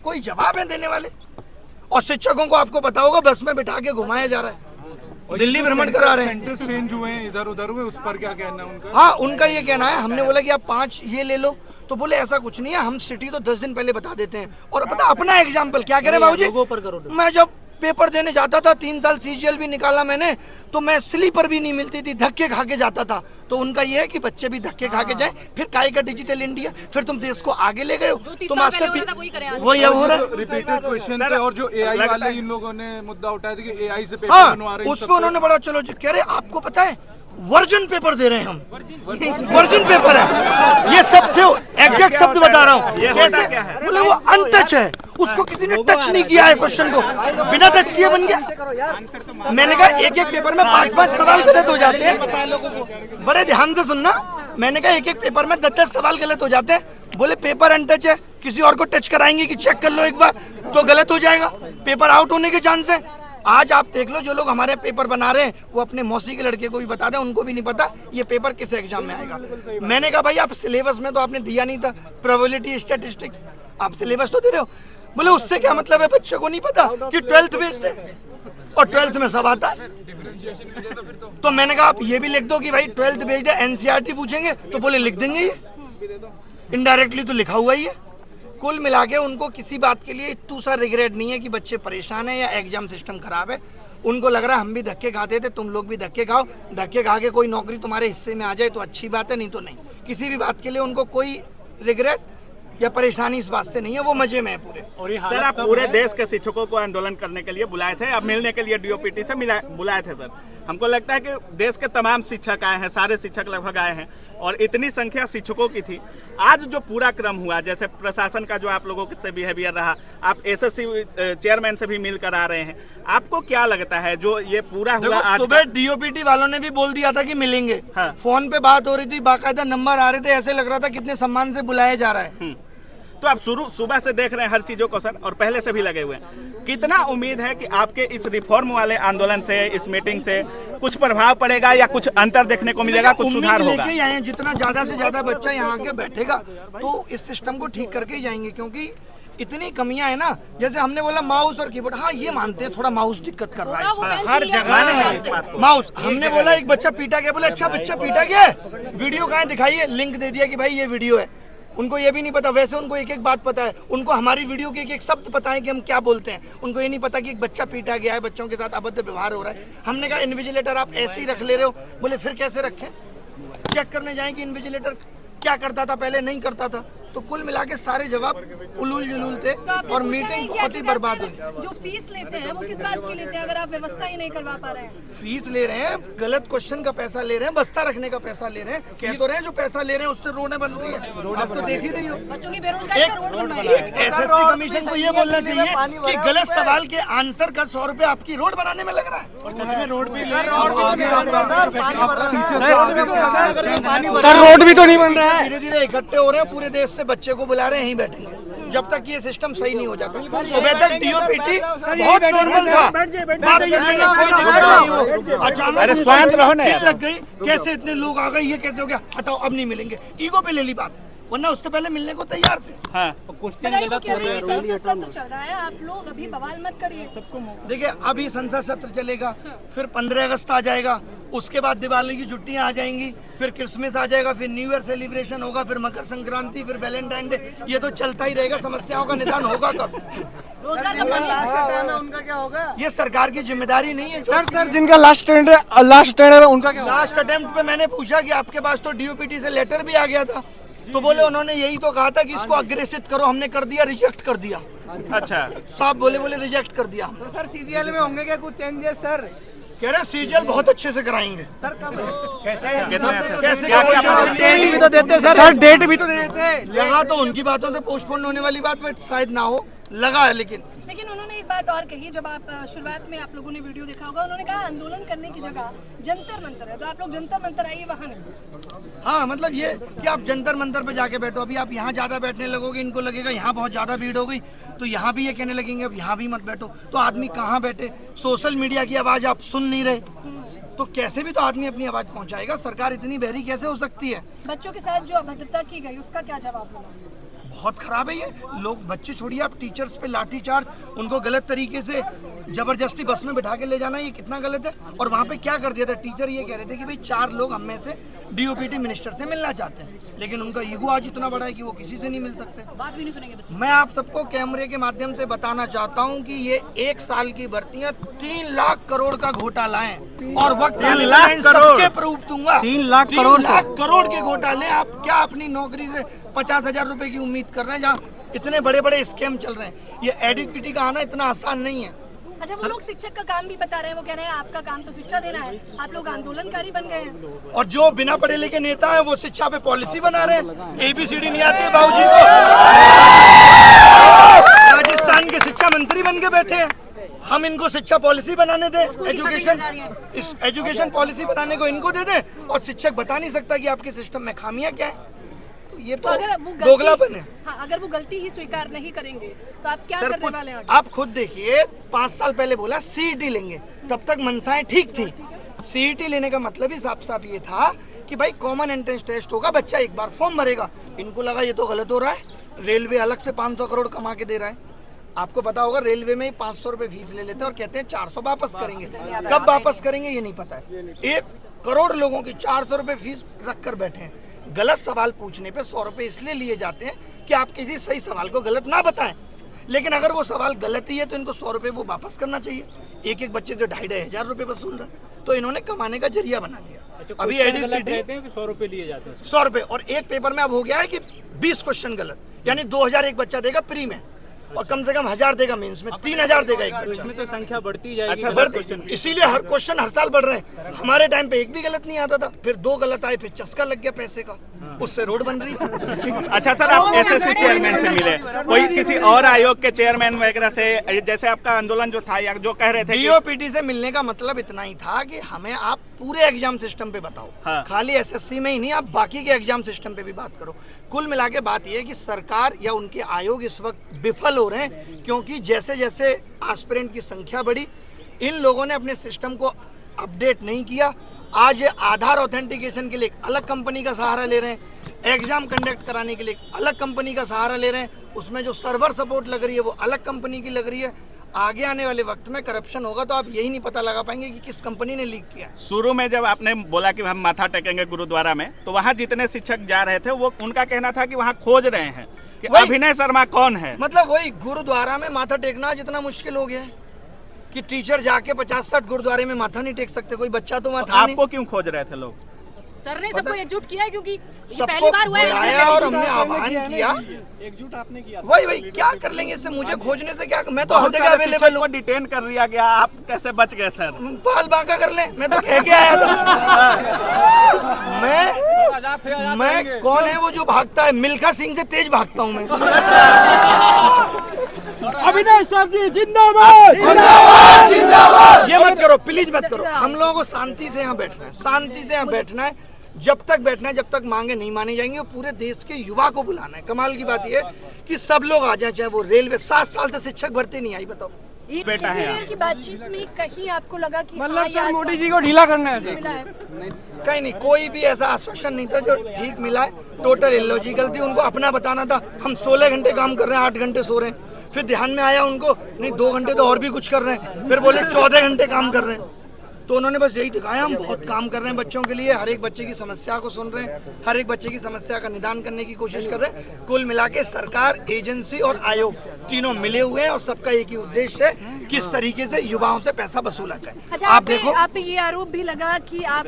कोई जवाब है देने वाले? और शिक्षकों को आपको पता होगा बस में बिठा के घुमाया जा रहा है, दिल्ली भ्रमण करा रहे हैं। सेंटर चेंज हुए हैं इधर उधर हुए, उस पर क्या कहना है उनका? हाँ, उनका ये कहना है, हमने बोला कि आप 5 ये ले लो, तो बोले ऐसा कुछ नहीं है, हम सिटी तो 10 दिन पहले बता देते हैं। और पता अपना एग्जाम्पल क्या कह रहे बाबूजी, मैं जब पेपर देने जाता था 3 साल सीजीएल भी निकाला मैंने, तो मैं स्लीपर भी नहीं मिलती थी, धक्के खा के जाता था। तो उनका ये है कि बच्चे भी धक्के खा के जाएं, फिर काय का डिजिटल इंडिया, फिर तुम देश को आगे ले गए हो, तुम आज से वही हो रहा है। रिपीटेड क्वेश्चन थे और जो एआई वाले इन लोगों ने मुद्दा उठाया था कि एआई से पेपर बनवा रहे हैं, उस पर उन्होंने बड़ा चलो कह रहे आपको पता है वर्जन पेपर दे रहे हैं हम, वर्जन पेपर है, ये सब थे, एग्जैक्ट शब्द बता रहा हूँ। कैसे? बोले वो अनटच है, उसको किसी ने टच नहीं किया है, क्वेश्चन को बिना टच किए बन गया। मैंने कहा एक एक पेपर में 5-5 सवाल गलत हो जाते हैं, पता है लोगों को, बड़े ध्यान से सुनना। मैंने कहा एक एक पेपर में 10-10 सवाल गलत हो जाते हैं। बोले पेपर अनटच है, किसी और को टच कराएंगे कि चेक कर लो एक बार तो गलत हो जाएगा, पेपर आउट होने के चांस है। आज आप देख लो जो लोग हमारे पेपर बना रहे हैं वो अपने मौसी के लड़के को भी बता दें, उनको भी नहीं पता ये पेपर किस एग्जाम में आएगा। मैंने कहा भाई आप सिलेबस में तो आपने दिया नहीं था, प्रोबेबिलिटी स्टैटिस्टिक्स, आप सिलेबस तो दे रहे हो। बोले उससे क्या मतलब है, बच्चे को नहीं पता कि 12th बेस्ड है और 12th में सब आता है। तो मैंने कहा आप ये भी लिख दो कि भाई 12th बेस्ड है, एनसीईआरटी पूछेंगे तो बोले लिख देंगे, ये इनडायरेक्टली तो लिखा हुआ ही है। कुल मिला के उनको किसी बात के लिए इतना सा रिग्रेट नहीं है कि बच्चे परेशान है या एग्जाम सिस्टम खराब है। उनको लग रहा है हम भी धक्के खाते थे, तुम लोग भी धक्के खाओ, धक्के खा के कोई नौकरी तुम्हारे हिस्से में आ जाए तो अच्छी बात है, नहीं तो नहीं। किसी भी बात के लिए उनको कोई रिग्रेट या परेशानी इस बात से नहीं है, वो मजे में है पूरे। और ये सर आप पूरे देश के शिक्षकों को आंदोलन करने के लिए बुलाए थे, अब मिलने के लिए डीओपीटी से बुलाए थे सर। हमको लगता है कि देश के तमाम शिक्षक आए हैं, सारे शिक्षक लगभग आए हैं और इतनी संख्या शिक्षकों की थी। आज जो पूरा क्रम हुआ, जैसे प्रशासन का जो आप लोगों से बिहेवियर रहा, आप एसएससी चेयरमैन से भी मिलकर आ रहे हैं, आपको क्या लगता है जो ये पूरा हुआ? आज सुबह डीओपीटी वालों ने भी बोल दिया था कि मिलेंगे, हाँ। फोन पे बात हो रही थी, बाकायदा नंबर आ रहे थे, ऐसे लग रहा था कितने सम्मान से बुलाया जा रहा है। तो आप सुबह से देख रहे हैं हर चीजों को सर, और पहले से भी लगे हुए हैं। कितना उम्मीद है कि आपके इस रिफॉर्म वाले आंदोलन से, इस मीटिंग से कुछ प्रभाव पड़ेगा या कुछ अंतर देखने को मिलेगा, कुछ सुधार होगा? लेके आए, जितना ज्यादा से ज्यादा बच्चा यहाँ के बैठेगा तो इस सिस्टम को ठीक करके ही जाएंगे, क्योंकि इतनी कमियां है ना। जैसे हमने बोला माउस और कीबोर्ड, हाँ ये मानते हैं थोड़ा माउस दिक्कत कर रहा है हर जगह माउस। हमने बोला एक बच्चा पीटा गया, बोले अच्छा बच्चा पीटा गया, वीडियो कहाँ दिखाइए, लिंक दे दिया कि भाई ये वीडियो है। उनको ये भी नहीं पता, वैसे उनको एक एक बात पता है, उनको हमारी वीडियो के एक एक शब्द पता है कि हम क्या बोलते हैं। उनको ये नहीं पता कि एक बच्चा पीटा गया है, बच्चों के साथ अभद्र व्यवहार हो रहा है। हमने कहा इन्विजिलेटर आप ऐसे ही रख ले रहे हो, बोले फिर कैसे रखें, चेक करने जाएं कि इन्विजिलेटर क्या करता था पहले, नहीं करता था। तो कुल मिला के सारे जवाब उलूल जुलूल थे और मीटिंग बहुत ही बर्बाद हुई। जो फीस लेते हैं वो किस बात की लेते हैं अगर आप व्यवस्था ही नहीं करवा पा रहे हैं? फीस ले रहे हैं, गलत क्वेश्चन का पैसा ले रहे हैं, बस्ता रखने का पैसा ले रहे हैं। कह तो रहे हैं जो पैसा ले रहे हैं उससे रोडें बन रही है, आप तो देख ही रही हो। बच्चों की बेरोजगारी का रोड बन रही है। एसएससी कमीशन को ये बोलना चाहिए कि गलत सवाल के आंसर का 100 रुपए आपकी रोड बनाने में लग रहा है। और सच में रोड भी सर रोड भी तो नहीं बन रहा है। धीरे धीरे इकट्ठे हो रहे हैं, पूरे देश से बच्चे को बुला रहे हैं, यहीं बैठेंगे जब तक ये सिस्टम सही नहीं हो जाता। सुबह तक डीओपीटी बहुत नॉर्मल था, बात करने में कोई दिक्कत नहीं हो, अचानक लग गई, कैसे इतने लोग आ गए, ये कैसे हो गया, हटाओ अब नहीं मिलेंगे, ईगो पे ले ली बात, वरना उससे पहले मिलने को तैयार थे। हाँ। सत्र चल रहा है, आप लोग अभी बवाल मत करिए। देखिए अभी संसद सत्र चलेगा, फिर 15 अगस्त आ जाएगा, उसके बाद दिवाली की छुट्टियां आ जाएंगी, फिर क्रिसमस आ जाएगा, फिर न्यू ईयर सेलिब्रेशन होगा, फिर मकर संक्रांति, फिर वैलेंटाइन डे, ये तो चलता ही रहेगा। समस्याओं का निदान होगा कब? रोजगार का उनका क्या होगा? ये सरकार की जिम्मेदारी नहीं है। सर जिनका लास्ट अटेम्प्ट है उनका क्या? लास्ट अटेम्प्ट पे मैंने पूछा कि आपके पास तो डीओपीटी से लेटर भी आ गया था, तो बोले उन्होंने यही तो कहा था कि इसको अग्रेसित करो, हमने कर दिया, रिजेक्ट कर दिया। अच्छा साहब बोले रिजेक्ट कर दिया। तो सर सीजीएल में होंगे क्या कुछ चेंजेस सर? कह रहे सीजीएल बहुत अच्छे से कराएंगे। सर कब? कैसे डेट भी तो देते सर डेट भी तो देते। लगा तो उनकी बातों से पोस्टपोन होने वाली बात में शायद ना हो, लगा है। लेकिन उन्होंने एक बात और कही, जब आप शुरुआत में आप लोगों ने वीडियो देखा होगा, उन्होंने कहा आंदोलन करने की जगह जंतर मंतर है, तो आप लोग जंतर मंतर आइए वहाँ नहीं। हाँ मतलब ये कि आप जंतर मंतर पे जाके बैठो। अभी आप यहाँ ज्यादा बैठने लगोगे, इनको लगेगा यहाँ बहुत ज्यादा भीड़ हो गई, तो यहाँ भी ये कहने लगेंगे अब यहाँ भी मत बैठो। तो आदमी कहाँ बैठे? सोशल मीडिया की आवाज आप सुन नहीं रहे, तो कैसे भी तो आदमी अपनी आवाज पहुँचाएगा। सरकार इतनी बहरी कैसे हो सकती है? बच्चों के साथ जो अभद्रता की गई उसका क्या जवाब होगा? बहुत खराब है ये। लोग बच्चे छोड़िए, आप टीचर्स पे लाठी चार्ज, उनको गलत तरीके से जबरदस्ती बस में बिठा के ले जाना, ये कितना गलत है। और वहाँ पे क्या कर दिया था, टीचर ये कह रहे थे कि भाई 4 लोग हम में से डीओपीटी मिनिस्टर से मिलना चाहते हैं, लेकिन उनका ईगो आज इतना बड़ा है कि वो किसी से नहीं मिल सकते। बात भी नहीं सुनेंगे बच्चे। मैं आप सबको कैमरे के माध्यम से बताना चाहता हूं कि ये 1 साल की भर्तियां 3 लाख करोड़ का घोटाला है, और वक्त आने पर मैं इन सबके प्रूफ दूंगा। 3 लाख 3 लाख करोड़ के घोटाले। आप क्या अपनी नौकरी से 50,000 रुपए की उम्मीद कर रहे हैं, जहाँ इतने बड़े बड़े स्कैम चल रहे हैं। ये एडुकेटी का आना इतना आसान नहीं है। अच्छा, वो लोग शिक्षक का काम भी बता रहे हैं, वो कह रहे हैं आपका काम तो शिक्षा देना है, आप लोग आंदोलनकारी बन गए हैं। और जो बिना पढ़े लिखे नेता है वो शिक्षा पे पॉलिसी बना रहे हैं। ABCD नहीं आती बाबूजी को, राजस्थान के शिक्षा मंत्री बन के बैठे हैं। हम इनको शिक्षा पॉलिसी बनाने दें, एजुकेशन पॉलिसी बनाने को इनको दे दें, और शिक्षक बता नहीं सकता कि आपके सिस्टम में खामियां क्या है। ये तो दोगलापन है। हाँ, अगर वो गलती ही स्वीकार नहीं करेंगे तो आप क्या करने वाले हैं? आप खुद देखिए, 5 साल पहले बोला CET लेंगे, तब तक मनसाएं ठीक थी। CET लेने का मतलब ही साफ साफ ये था कि भाई कॉमन एंट्रेंस टेस्ट होगा, बच्चा एक बार फॉर्म भरेगा। इनको लगा ये तो गलत हो रहा है। रेलवे अलग से 500 करोड़ कमा के दे रहा है। आपको पता होगा, रेलवे में 500 रुपए फीस ले लेते हैं और कहते हैं 400 वापस करेंगे। कब वापस करेंगे ये नहीं पता है। 1 करोड़ लोगों की 400 रुपए फीस रख कर बैठे हैं। गलत सवाल पूछने पे 100 रुपए इसलिए लिए जाते हैं कि आप किसी सही सवाल को गलत ना बताएं, लेकिन अगर वो सवाल गलत ही है तो इनको 100 रुपए वो वापस करना चाहिए। एक बच्चे से 2,500 रुपए वसूल रहा है, तो इन्होंने कमाने का जरिया बना लिया। अभी एडुकेटी 100 रुपए लिए जाते हैं, 100 रुपए, और एक पेपर में अब हो गया है कि 20 क्वेश्चन गलत, यानी 2,000 एक बच्चा देगा प्री में, और कम से कम 1,000 देगा मेंस में, 3,000 देगा एक बच्चा। इसमें तो संख्या बढ़ती जाएगी। अच्छा, बढ़ती, इसीलिए हर क्वेश्चन हर साल बढ़ रहे हैं। हमारे टाइम पे एक भी गलत नहीं आता था, फिर 2 गलत आए, फिर चस्का लग गया पैसे का, उससे रोड बन रही है। अच्छा सर, आप SSC चेयरमैन से मिले, कोई किसी और आयोग के चेयरमैन वगैरह से, जैसे आपका आंदोलन जो था या जो कह रहे थे DOPT से मिलने का मतलब इतना ही था कि हमें आप पूरे एग्जाम सिस्टम पे बताओ। हाँ। खाली SSC में ही नहीं, आप बाकी के एग्जाम सिस्टम पे भी बात करो। कुल मिला के बात यह है कि सरकार या उनके आयोग इस वक्त विफल हो रहे हैं, क्योंकि जैसे जैसे एस्पिरेंट की संख्या बढ़ी, इन लोगों ने अपने सिस्टम को अपडेट नहीं किया। आज ये आधार ऑथेंटिकेशन के लिए एक अलग कंपनी का सहारा ले रहे हैं, एग्जाम कंडक्ट कराने के लिए एक अलग कंपनी का सहारा ले रहे हैं, उसमें जो सर्वर सपोर्ट लग रही है वो अलग कंपनी की लग रही है। आगे आने वाले वक्त में करप्शन होगा तो आप यही नहीं पता लगा पाएंगे कि किस कंपनी ने लीक किया। शुरू में जब आपने बोला कि हम माथा टेकेंगे गुरुद्वारा में, तो वहाँ जितने शिक्षक जा रहे थे वो उनका कहना था कि वहाँ खोज रहे हैं कि अभिनय शर्मा कौन है। मतलब वही गुरुद्वारा में माथा टेकना जितना मुश्किल हो गया है कि टीचर जाके 50-60 गुरुद्वारे में माथा नहीं टेक सकते। कोई बच्चा तो वहाँ था नहीं। आपको क्यों खोज रहे थे लोग? सर ने सबको एकजुट किया है, क्योंकि ये सबको पहली बार हुआ है। बुलाया और हमने आह्वान किया। एकजुट आपने किया। वही क्या कर लेंगे इससे, मुझे खोजने से क्या, मैं तो हर जगह अवेलेबल हूँ। डिटेन कर लिया गया, आप कैसे बच गए सर? बाल बांका कर ले, मैं तो कह के आया था। मैं कौन है वो जो भागता है? मिल्खा सिंह से तेज भागता हूँ मैं। अभिनय सर जी जिंदाबाद। ये मत करो प्लीज, मत करो। हम लोगों को शांति से यहाँ बैठना है, शांति से यहाँ बैठना है। जब तक बैठना है, जब तक मांगे नहीं मानी जाएंगी। और पूरे देश के युवा को बुलाना है। कमाल की बात यह है कि सब लोग आ जाए, चाहे वो रेलवे। 7 साल से शिक्षक भर्ती नहीं आई, बताओ। बेटा है देर की बातचीत में कहीं आपको लगा कि मतलब सर मोदी जी को ढीला करना है। मिला है? कहीं नहीं, कोई भी ऐसा आश्वासन नहीं था जो ठीक मिला है। टोटल इलॉजिकल थी। उनको अपना बताना था हम 16 घंटे काम कर रहे हैं, 8 घंटे सो रहे हैं। फिर ध्यान में आया उनको, नहीं 2 घंटे तो और भी कुछ कर रहे हैं। फिर बोले 14 घंटे काम कर रहे हैं। तो उन्होंने बस यही दिखाया हम बहुत काम कर रहे हैं बच्चों के लिए। हर एक बच्चे की समस्या को सुन रहे हैं, हर एक बच्चे की समस्या का निदान करने की कोशिश कर रहे हैं। कुल मिला के सरकार, एजेंसी और आयोग तीनों मिले हुए हैं और सबका एक ही उद्देश्य है, किस तरीके से युवाओं से पैसा वसूला जाए। अच्छा, आप देखो, आप पे ये आरोप भी लगा कि आप